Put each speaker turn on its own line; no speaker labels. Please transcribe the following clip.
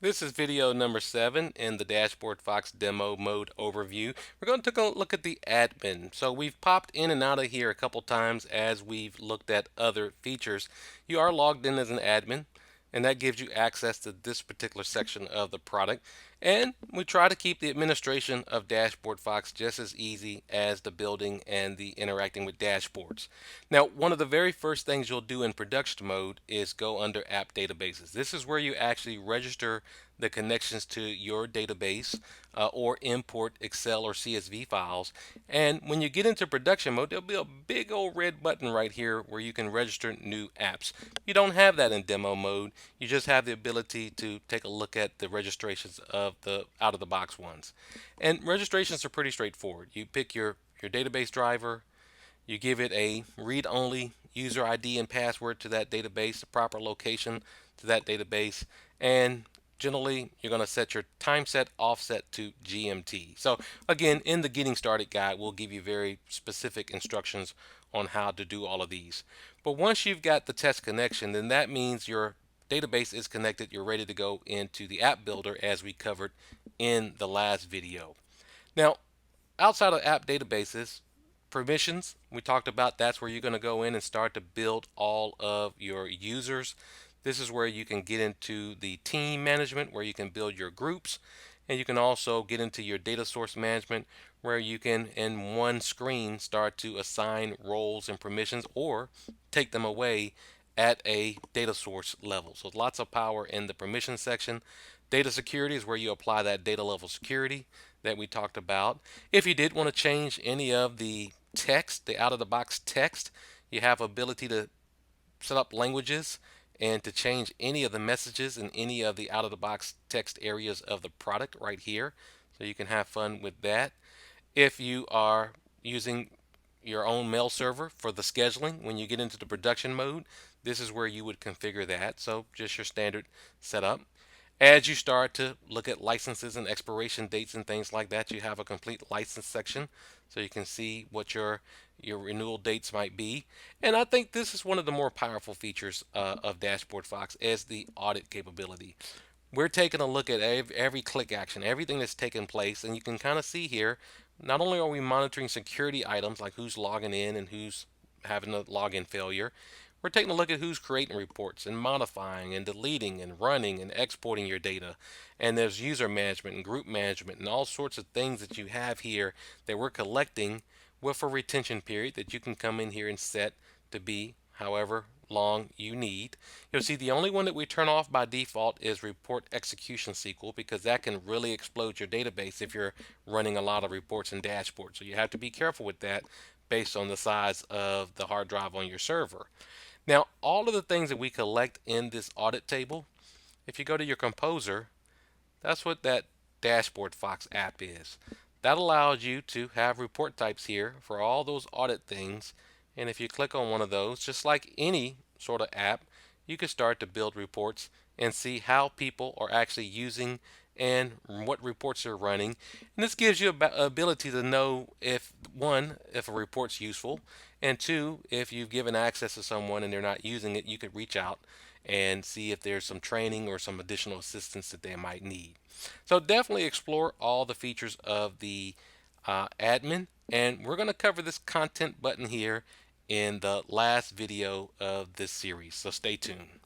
This is video number 7 in the Dashboard Fox demo mode overview. We're going to take a look at the admin. So we've popped in and out of here a couple times as we've looked at other features. You are logged in as an admin, and that gives you access to this particular section of the product. And we try to keep the administration of Dashboard Fox just as easy as the building and the interacting with dashboards. Now, one of the very first things you'll do in production mode is go under app databases. This is where you actually register the connections to your database or import Excel or CSV files. And when you get into production mode, there'll be a big old red button right here where you can register new apps. You don't have that in demo mode. You just have the ability to take a look at the registrations of the out of the box ones. And registrations are pretty straightforward. You pick your database driver, you give it a read-only user ID and password to that database, the proper location to that database, and generally you're going to set your time set offset to GMT. So again, in the getting started guide, we'll give you very specific instructions on how to do all of these. But once you've got the test connection, then that means your database is connected. You're ready to go into the app builder as we covered in the last video. Now, outside of app databases, permissions, we talked about that's where you're going to go in and start to build all of your users. This is where you can get into the team management, where you can build your groups, and you can also get into your data source management, where you can in one screen start to assign roles and permissions or take them away at a data source level. So lots of power in the permission section. Data security is where you apply that data level security that we talked about. If you did want to change any of the text, the out of the box text, you have ability to set up languages and to change any of the messages in any of the out of the box text areas of the product right here. So you can have fun with that. If you are using your own mail server for the scheduling, when you get into the production mode, this is where you would configure that. So just your standard setup. As you start to look at licenses and expiration dates and things like that, you have a complete license section so you can see what your renewal dates might be. And I think this is one of the more powerful features of Dashboard Fox is the audit capability. We're taking a look at every click action, everything that's taken place, and you can kind of see here, not only are we monitoring security items like who's logging in and who's having a login failure, we're taking a look at who's creating reports and modifying and deleting and running and exporting your data. And there's user management and group management and all sorts of things that you have here that we're collecting with a retention period that you can come in here and set to be however long you need. You'll see the only one that we turn off by default is report execution SQL because that can really explode your database if you're running a lot of reports and dashboards. So you have to be careful with that based on the size of the hard drive on your server. Now, all of the things that we collect in this audit table, if you go to your composer, that's what that Dashboard Fox app is. That allows you to have report types here for all those audit things. And if you click on one of those, just like any sort of app, you can start to build reports and see how people are actually using and what reports they're running. And this gives you ability to know if one, if a report's useful, and two, if you've given access to someone and they're not using it, you could reach out and see if there's some training or some additional assistance that they might need. So definitely explore all the features of the admin, and we're going to cover this content button here in the last video of this series. So stay tuned.